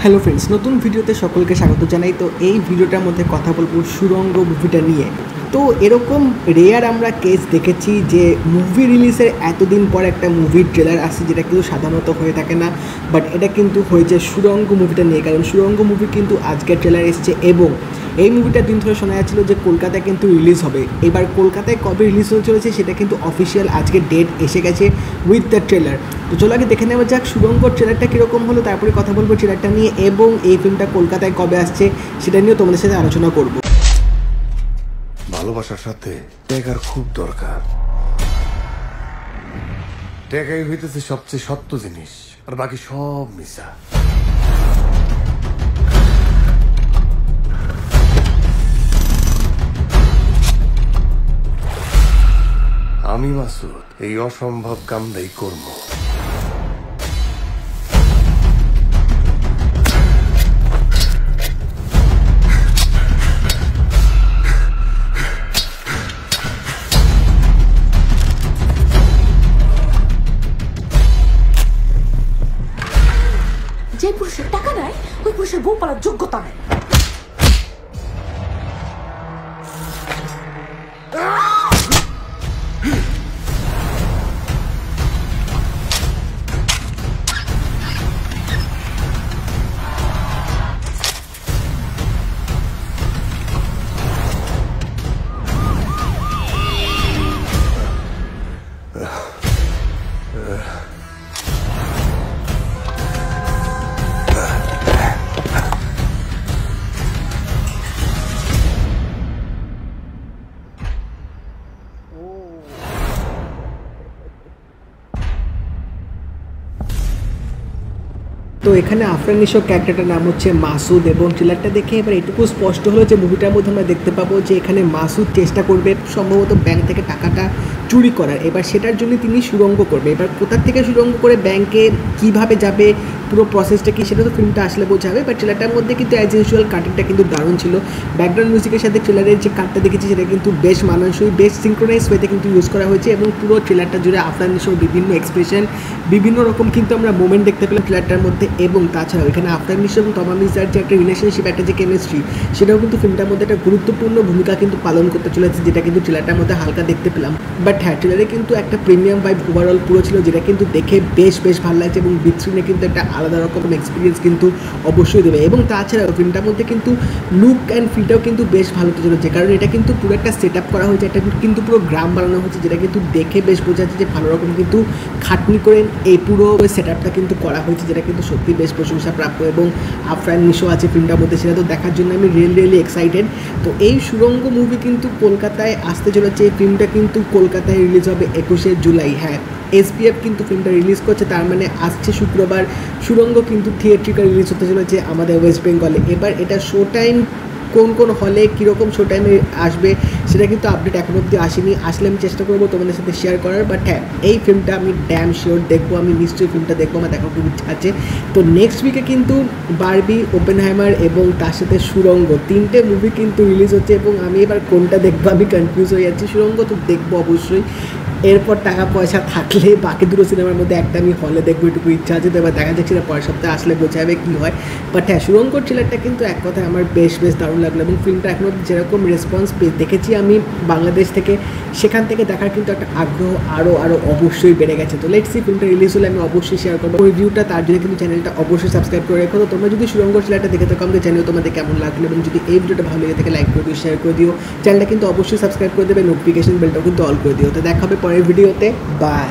Hello friends, নতুন ভিডিওতে সকলকে স্বাগত জানাই। তো এই ভিডিওটার মধ্যে কথা বলবো সুড়ঙ্গ মুভিটা নিয়ে। তো এরকম রেয়ার আমরা কেস দেখেছি যে মুভি রিলিজের এতদিন পর একটা মুভির ট্রেলার আসছে, যেটা কিন্তু সাধারণত হয়ে থাকে না, বাট এটা কিন্তু হয়েছে সুড়ঙ্গ মুভিটা নিয়ে। কারণ সুড়ঙ্গ মুভি কিন্তু আজকে ট্রেলার এসছে এবং এই মুভিটার দিন ধরে শোনা যাচ্ছিলো যে কলকাতায় কিন্তু রিলিজ হবে। এবার কলকাতায় কবে রিলিজ হতে চলেছে সেটা কিন্তু অফিসিয়াল আজকে ডেট এসে গেছে উইথ দ্য ট্রেলার। তো চলো আগে দেখে নেওয়া যাক সুড়ঙ্গ ট্রেলারটা কীরকম হলো, তারপরে কথা বলবো ট্রেলারটা নিয়ে এবং এই ফিল্মটা কলকাতায় কবে আসছে সেটা নিয়েও তোমাদের সাথে আলোচনা করবো। ভালোবাসার সাথে টাকার খুব দরকার। টাকাই হইতেছে সবচেয়ে সত্য জিনিস, আর বাকি সব মিশা। আমি মাসুদ এই অসম্ভব কামদাই করব। যে পুরুষের টাকা নেয় ওই পুরুষের বউ পালার যোগ্যতা নেই। তো এখানে আফরান নিশো ক্যারেক্টারটার নাম হচ্ছে মাসুদ এবং ট্রেলারটা দেখে এবার এটুকু স্পষ্ট হলো যে মুভিটার মধ্যে আমরা দেখতে পাবো যে এখানে মাসুদ চেষ্টা করবে সম্ভবত ব্যাংক থেকে টাকাটা চুরি করার। এবার সেটার জন্য তিনি সুড়ঙ্গ করবে। এবার কোথার থেকে সুড়ঙ্গ করে ব্যাংকে কিভাবে যাবে, পুরো প্রসেসটা কি সেটা তো ফিল্মটা আসলে বোঝা যাবে। বাট ট্রেলারটার মধ্যে কিন্তু অ্যাজ ইউজুয়াল কাটিংটা কিন্তু দারুণ ছিল। ব্যাকগ্রাউন্ড মিউজিকের সাথে ট্রেলারের যে কাটটা দেখেছি সেটা কিন্তু বেশ মানানসই, বেশ সিঙ্ক্রোনাইজ ওয়েতে কিন্তু ইউজ করা হয়েছে এবং পুরো ট্রেলারটা জুড়ে আফরান নিশোর বিভিন্ন এক্সপ্রেশন, বিভিন্ন রকম কিন্তু আমরা মোমেন্ট দেখতে পেলাম ট্রেলারটার মধ্যে। এবং তাছাড়াও এখানে আফরান নিশো এবং তমা মির্জার যে একটা রিলেশনশিপ, একটা যে কেমিস্ট্রি, সেটাও কিন্তু ফিল্মটার মধ্যে একটা গুরুত্বপূর্ণ ভূমিকা কিন্তু পালন করতে চলেছে, যেটা কিন্তু ট্রেলারটার মধ্যে হালকা দেখতে পেলাম। বাট হ্যাঁ, ট্রেলারে কিন্তু একটা প্রিমিয়াম ভাইব ওভারঅল পুরো ছিল, যেটা কিন্তু দেখে বেশ ভালো লাগছে এবং বিগ স্ক্রিনে কিন্তু একটা আলাদা রকম এক্সপিরিয়েন্স কিন্তু অবশ্যই দেবে। এবং তাছাড়াও ফিল্মটার মধ্যে কিন্তু লুক অ্যান্ড ফিলটাও কিন্তু বেশ ভালো চলেছে, কারণ এটা কিন্তু পুরো একটা সেট আপ করা হয়েছে, একটা কিন্তু পুরো গ্রাম বানানো হয়েছে, যেটা কিন্তু দেখে বেশ বোঝা যাচ্ছে যে ভালো রকম কিন্তু খাটনি করে এই পুরো সেট আপটা কিন্তু করা হয়েছে, যেটা কিন্তু সত্যি বেশ প্রশংসাপ্রাপ্য। এবং আফরান নিশো আছে ফিল্মটার মধ্যে, সেটা তো দেখার জন্য আমি রিয়েলি এক্সাইটেড। তো এই সুড়ঙ্গ মুভি কিন্তু কলকাতায় আসতে চলেছে। এই ফিল্মটা কিন্তু কলকাতায় রিলিজ হবে 21শে জুলাই। হ্যাঁ, এসপিএফ কিন্তু ফিল্মটা রিলিজ করছে, তার মানে আসছে শুক্রবার সুড়ঙ্গ কিন্তু থিয়েট্রিক্যাল রিলিজ হতে চলেছে আমাদের ওয়েস্ট বেঙ্গলে। এবার এটা শো টাইম কোন হলে কীরকম শো টাইমে আসবে সেটা কিন্তু আপডেট এখন অবধি আসেনি। আসলে আমি চেষ্টা করবো তোমাদের সাথে শেয়ার করার। বাট হ্যাঁ, এই ফিল্মটা আমি ড্যাম শিওর দেখবো, আমি নিশ্চয়ই ফিল্মটা দেখবো, আমার দেখার খুব ইচ্ছা আছে। তো নেক্সট উইকে কিন্তু বারবি, ওপেনহাইমার এবং তার সাথে সুড়ঙ্গ, তিনটে মুভি কিন্তু রিলিজ হচ্ছে এবং আমি এবার কোনটা দেখবো আমি কনফিউজ হয়ে যাচ্ছি। সুড়ঙ্গ তো দেখবো অবশ্যই, এরপর টাকা পয়সা থাকলে বাকি দুটো সিনেমার মধ্যে একটা আমি হলে দেখবো, এটুকু ইচ্ছা আছে। তো এবার দেখা যাচ্ছে না পরের সপ্তাহে আসলে বোঝা যাবে কী হয়। বাট হ্যাঁ, সুড়ঙ্গ ট্রেলারটা কিন্তু এক কথায় আমার বেশ দারুণ লাগলো এবং ফিল্মটা এখনও যেরকম রেসপন্স দেখেছি আমি বাংলাদেশ থেকে, সেখান থেকে দেখার কিন্তু একটা আগ্রহ আরও অবশ্যই বেড়ে গেছে। তো লেটস সি, ফিল্মটা রিলিজ হলে আমি অবশ্যই শেয়ার করবো রিভিউটা, তার জন্য কিন্তু চ্যানেলটা অবশ্যই সাবস্ক্রাইব করে রেখো। তো তোমরা যদি সুড়ঙ্গ ট্রেলারটা দেখে থাকো আমাকে জানিও তোমাদের কেমন লাগলো, এবং যদি এই ভিডিওটা ভালো লেগে থাকে লাইক করে দিও, শেয়ার করে দিও, চ্যানেলটা কিন্তু অবশ্যই সাবস্ক্রাইব করে দেবে, নোটিফিকেশন বেলটাও কিন্তু অল করে দিও। তো দেখা হবে পরের ভিডিওতে, বাই।